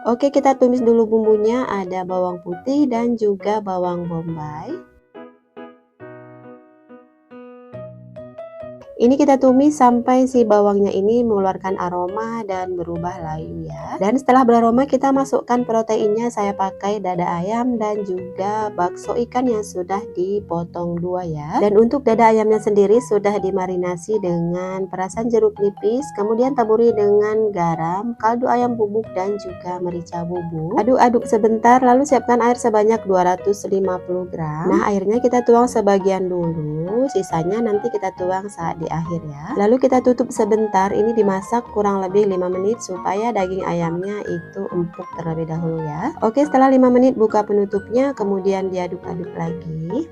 Oke, kita tumis dulu bumbunya, ada bawang putih dan juga bawang bombay. Ini kita tumis sampai si bawangnya ini mengeluarkan aroma dan berubah layu ya. Dan setelah beraroma kita masukkan proteinnya, saya pakai dada ayam dan juga bakso ikan yang sudah dipotong dua ya. Dan untuk dada ayamnya sendiri sudah dimarinasi dengan perasan jeruk nipis, kemudian taburi dengan garam, kaldu ayam bubuk dan juga merica bubuk. Aduk-aduk sebentar lalu siapkan air sebanyak 250 gram. Nah, airnya kita tuang sebagian dulu, sisanya nanti kita tuang saat di akhir ya. Lalu kita tutup sebentar, ini dimasak kurang lebih 5 menit supaya daging ayamnya itu empuk terlebih dahulu ya. Oke, setelah 5 menit buka penutupnya, kemudian diaduk-aduk lagi.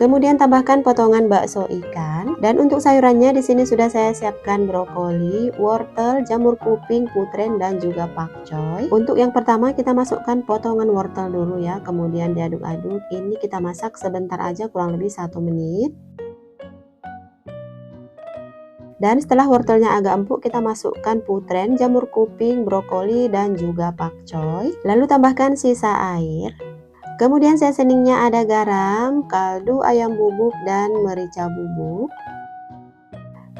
Kemudian tambahkan potongan bakso ikan, dan untuk sayurannya di sini sudah saya siapkan brokoli, wortel, jamur kuping, putreng dan juga pakcoy. Untuk yang pertama kita masukkan potongan wortel dulu ya, kemudian diaduk-aduk. Ini kita masak sebentar aja kurang lebih 1 menit. Dan setelah wortelnya agak empuk, kita masukkan putreng, jamur kuping, brokoli, dan juga pakcoy. Lalu tambahkan sisa air. Kemudian seasoningnya ada garam, kaldu ayam bubuk, dan merica bubuk.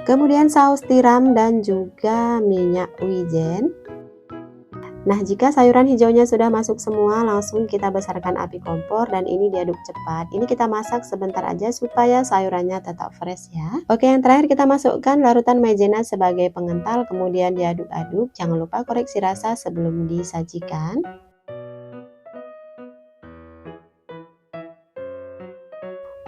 Kemudian saus tiram dan juga minyak wijen. Nah, jika sayuran hijaunya sudah masuk semua, langsung kita besarkan api kompor dan ini diaduk cepat. Ini kita masak sebentar aja supaya sayurannya tetap fresh ya. Oke, yang terakhir kita masukkan larutan maizena sebagai pengental, kemudian diaduk-aduk. Jangan lupa koreksi rasa sebelum disajikan.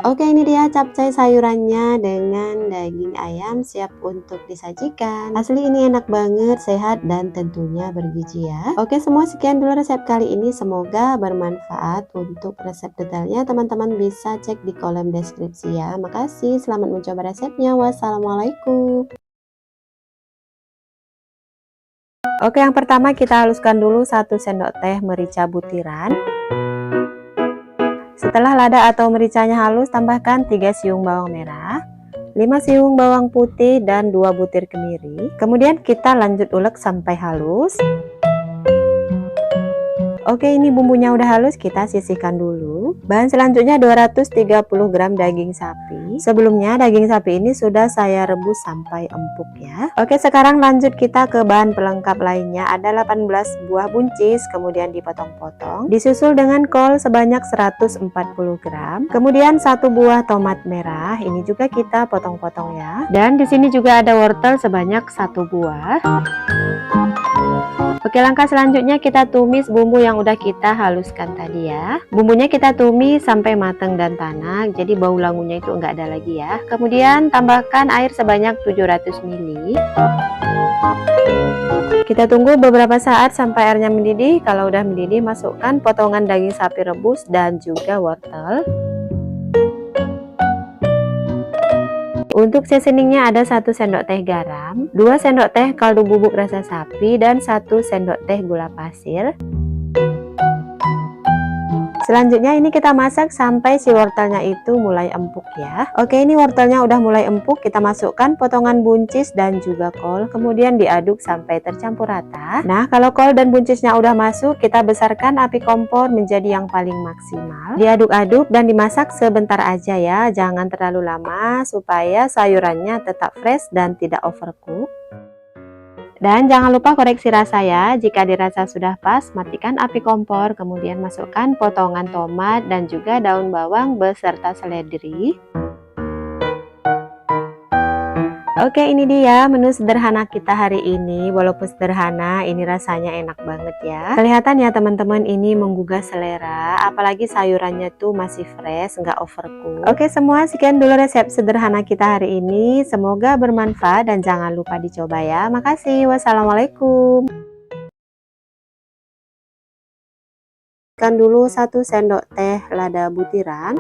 Oke, ini dia capcay sayurannya dengan daging ayam siap untuk disajikan. Asli ini enak banget, sehat dan tentunya bergizi ya. Oke, semua sekian dulu resep kali ini, semoga bermanfaat. Untuk resep detailnya teman-teman bisa cek di kolom deskripsi ya. Makasih, selamat mencoba resepnya. Wassalamualaikum. Oke, yang pertama kita haluskan dulu 1 sendok teh merica butiran. Setelah lada atau mericanya halus, tambahkan 3 siung bawang merah, 5 siung bawang putih, dan 2 butir kemiri. Kemudian kita lanjut ulek sampai halus. Oke, ini bumbunya udah halus, kita sisihkan dulu. Bahan selanjutnya 230 gram daging sapi. Sebelumnya daging sapi ini sudah saya rebus sampai empuk ya. Oke, sekarang lanjut kita ke bahan pelengkap lainnya. Ada 18 buah buncis, kemudian dipotong-potong. Disusul dengan kol sebanyak 140 gram. Kemudian 1 buah tomat merah, ini juga kita potong-potong ya. Dan di sini juga ada wortel sebanyak 1 buah. Oke, langkah selanjutnya kita tumis bumbu yang udah kita haluskan tadi ya. Bumbunya kita tumis sampai matang dan tanak, jadi bau langunya itu enggak ada lagi ya. Kemudian tambahkan air sebanyak 700 ml. Kita tunggu beberapa saat sampai airnya mendidih. Kalau udah mendidih, masukkan potongan daging sapi rebus dan juga wortel. Untuk seasoningnya ada 1 sendok teh garam, 2 sendok teh kaldu bubuk rasa sapi, dan 1 sendok teh gula pasir. Selanjutnya ini kita masak sampai si wortelnya itu mulai empuk ya. Oke, ini wortelnya udah mulai empuk, kita masukkan potongan buncis dan juga kol, kemudian diaduk sampai tercampur rata. Nah, kalau kol dan buncisnya udah masuk, kita besarkan api kompor menjadi yang paling maksimal. Diaduk-aduk dan dimasak sebentar aja ya, jangan terlalu lama supaya sayurannya tetap fresh dan tidak overcook. Dan jangan lupa koreksi rasa ya, jika dirasa sudah pas, matikan api kompor, kemudian masukkan potongan tomat dan juga daun bawang beserta seledri. Oke, ini dia menu sederhana kita hari ini. Walaupun sederhana, ini rasanya enak banget ya. Kelihatan ya teman-teman, ini menggugah selera, apalagi sayurannya tuh masih fresh, nggak overcook. Oke semua, sekian dulu resep sederhana kita hari ini. Semoga bermanfaat dan jangan lupa dicoba ya. Makasih, wassalamualaikum. Kan dulu 1 sendok teh lada butiran,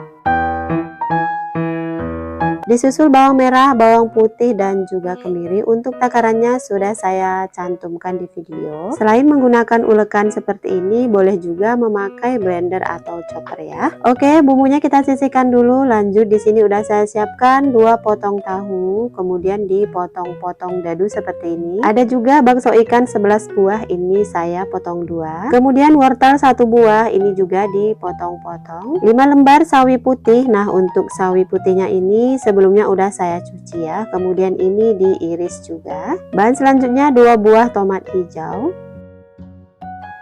Disusul bawang merah, bawang putih, dan juga kemiri. Untuk takarannya sudah saya cantumkan di video. Selain menggunakan ulekan seperti ini, boleh juga memakai blender atau chopper ya. Oke, bumbunya kita sisihkan dulu. Lanjut di sini udah saya siapkan 2 potong tahu, kemudian dipotong-potong dadu seperti ini. Ada juga bakso ikan 11 buah, ini saya potong 2. Kemudian wortel 1 buah, ini juga dipotong-potong. 5 lembar sawi putih. Nah, untuk sawi putihnya ini sebelumnya udah saya cuci ya. Kemudian ini diiris juga. Bahan selanjutnya 2 buah tomat hijau.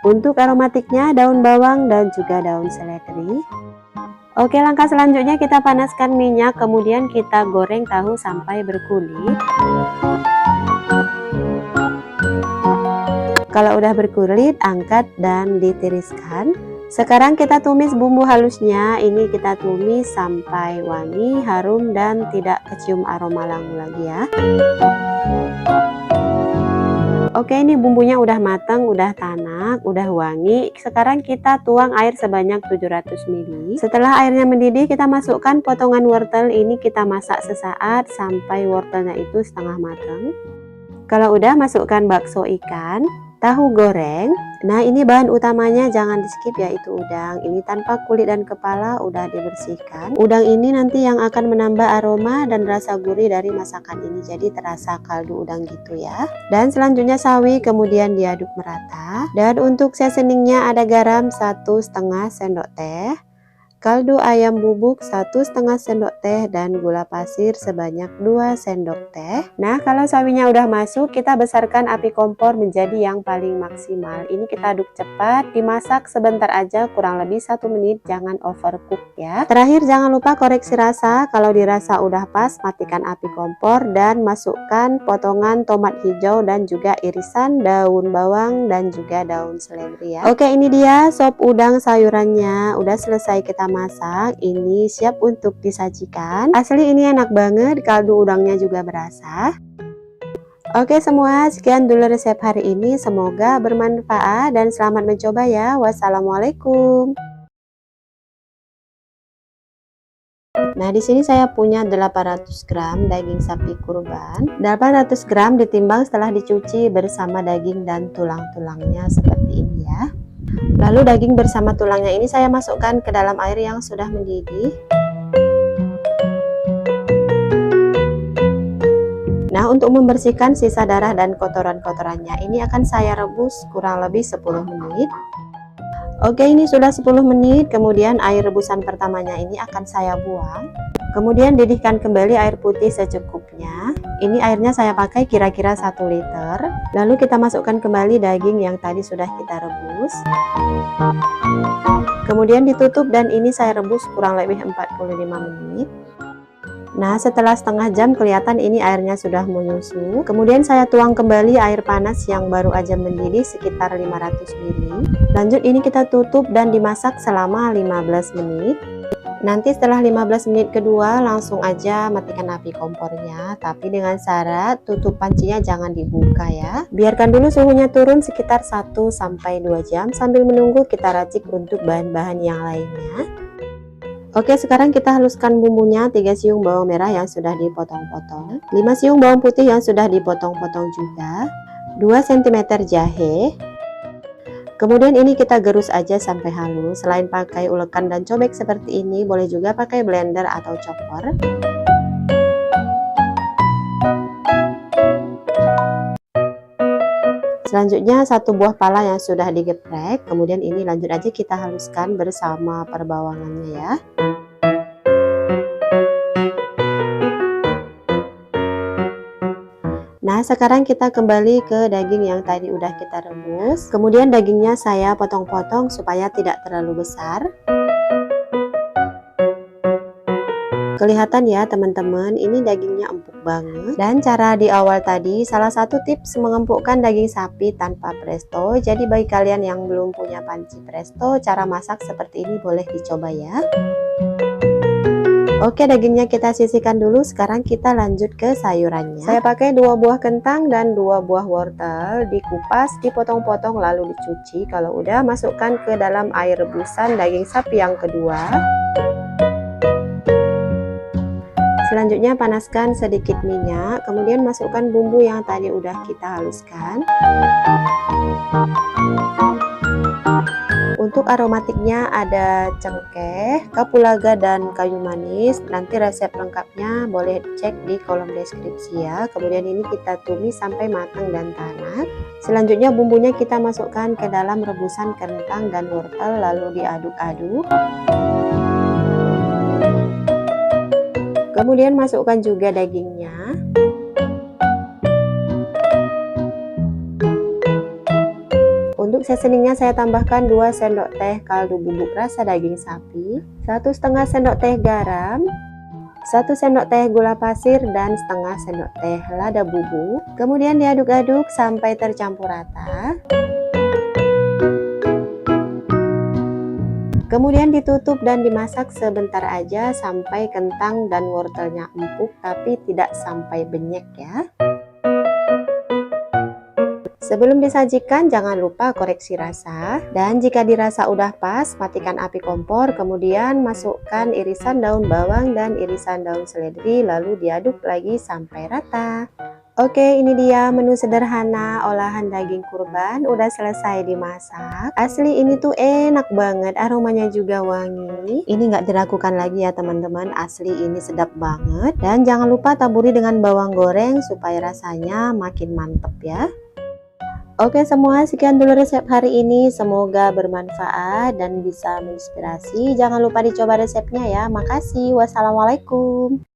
Untuk aromatiknya daun bawang dan juga daun seledri. Oke, langkah selanjutnya kita panaskan minyak, kemudian kita goreng tahu sampai berkulit. Kalau udah berkulit, angkat dan ditiriskan. Sekarang kita tumis bumbu halusnya. Ini kita tumis sampai wangi, harum, dan tidak kecium aroma langu lagi ya. Oke, ini bumbunya udah matang, udah tanak, udah wangi. Sekarang kita tuang air sebanyak 700 ml. Setelah airnya mendidih, kita masukkan potongan wortel. Ini kita masak sesaat sampai wortelnya itu setengah matang. Kalau udah, masukkan bakso ikan, tahu goreng. Nah, ini bahan utamanya jangan di skip, yaitu udang. Ini tanpa kulit dan kepala, udah dibersihkan. Udang ini nanti yang akan menambah aroma dan rasa gurih dari masakan ini, jadi terasa kaldu udang gitu ya. Dan selanjutnya sawi, kemudian diaduk merata. Dan untuk seasoningnya ada garam 1,5 sendok teh, kaldu ayam bubuk 1,5 sendok teh, dan gula pasir sebanyak 2 sendok teh. Nah, kalau sawinya udah masuk, kita besarkan api kompor menjadi yang paling maksimal. Ini kita aduk cepat, dimasak sebentar aja, kurang lebih 1 menit, jangan overcook ya. Terakhir jangan lupa koreksi rasa. Kalau dirasa udah pas, matikan api kompor dan masukkan potongan tomat hijau dan juga irisan daun bawang dan juga daun seledri ya. Oke, ini dia sop udang sayurannya. Udah selesai kita masak, ini siap untuk disajikan. Asli ini enak banget, kaldu udangnya juga berasa. Oke semua, sekian dulu resep hari ini, semoga bermanfaat dan selamat mencoba ya. Wassalamualaikum. Nah, di sini saya punya 800 gram daging sapi kurban. 800 gram ditimbang setelah dicuci bersama daging dan tulang-tulangnya seperti ini ya. Lalu daging bersama tulangnya ini saya masukkan ke dalam air yang sudah mendidih. Nah, untuk membersihkan sisa darah dan kotoran-kotorannya ini akan saya rebus kurang lebih 10 menit. Oke, ini sudah 10 menit, kemudian air rebusan pertamanya ini akan saya buang. Kemudian didihkan kembali air putih secukupnya. Ini airnya saya pakai kira-kira 1 liter. Lalu kita masukkan kembali daging yang tadi sudah kita rebus. Kemudian ditutup dan ini saya rebus kurang lebih 45 menit. Nah, setelah setengah jam kelihatan ini airnya sudah menyusut. Kemudian saya tuang kembali air panas yang baru aja mendidih sekitar 500 ml. Lanjut ini kita tutup dan dimasak selama 15 menit. Nanti setelah 15 menit kedua langsung aja matikan api kompornya, tapi dengan syarat tutup pancinya jangan dibuka ya. Biarkan dulu suhunya turun sekitar 1-2 jam sambil menunggu kita racik untuk bahan-bahan yang lainnya. Oke, sekarang kita haluskan bumbunya. 3 siung bawang merah yang sudah dipotong-potong, 5 siung bawang putih yang sudah dipotong-potong juga, 2 cm jahe. Kemudian ini kita gerus aja sampai halus. Selain pakai ulekan dan cobek seperti ini, boleh juga pakai blender atau chopper. Selanjutnya 1 buah pala yang sudah digeprek. Kemudian ini lanjut aja kita haluskan bersama perbawangannya ya. Nah, sekarang kita kembali ke daging yang tadi udah kita rebus. Kemudian dagingnya saya potong-potong supaya tidak terlalu besar. Kelihatan ya teman-teman, ini dagingnya empuk banget. Dan cara di awal tadi, salah satu tips mengempukkan daging sapi tanpa presto. Jadi bagi kalian yang belum punya panci presto, cara masak seperti ini boleh dicoba ya. Oke, dagingnya kita sisihkan dulu. Sekarang kita lanjut ke sayurannya. Saya pakai 2 buah kentang dan 2 buah wortel. Dikupas, dipotong-potong lalu dicuci. Kalau udah, masukkan ke dalam air rebusan daging sapi yang kedua. Selanjutnya panaskan sedikit minyak, kemudian masukkan bumbu yang tadi udah kita haluskan. Untuk aromatiknya ada cengkeh, kapulaga, dan kayu manis. Nanti resep lengkapnya boleh cek di kolom deskripsi ya. Kemudian ini kita tumis sampai matang dan tanak. Selanjutnya bumbunya kita masukkan ke dalam rebusan kentang dan wortel, lalu diaduk-aduk. Kemudian masukkan juga dagingnya. Untuk seasoningnya saya tambahkan 2 sendok teh kaldu bubuk rasa daging sapi, 1,5 sendok teh garam, 1 sendok teh gula pasir, dan setengah sendok teh lada bubuk. Kemudian diaduk-aduk sampai tercampur rata. Kemudian ditutup dan dimasak sebentar aja sampai kentang dan wortelnya empuk tapi tidak sampai benyek ya. Sebelum disajikan jangan lupa koreksi rasa, dan jika dirasa udah pas matikan api kompor, kemudian masukkan irisan daun bawang dan irisan daun seledri, lalu diaduk lagi sampai rata. Oke, ini dia menu sederhana olahan daging kurban udah selesai dimasak. Asli ini tuh enak banget, aromanya juga wangi. Ini nggak diragukan lagi ya teman-teman, asli ini sedap banget. Dan jangan lupa taburi dengan bawang goreng supaya rasanya makin mantep ya. Oke semua, sekian dulu resep hari ini. Semoga bermanfaat dan bisa menginspirasi. Jangan lupa dicoba resepnya ya. Makasih. Wassalamualaikum.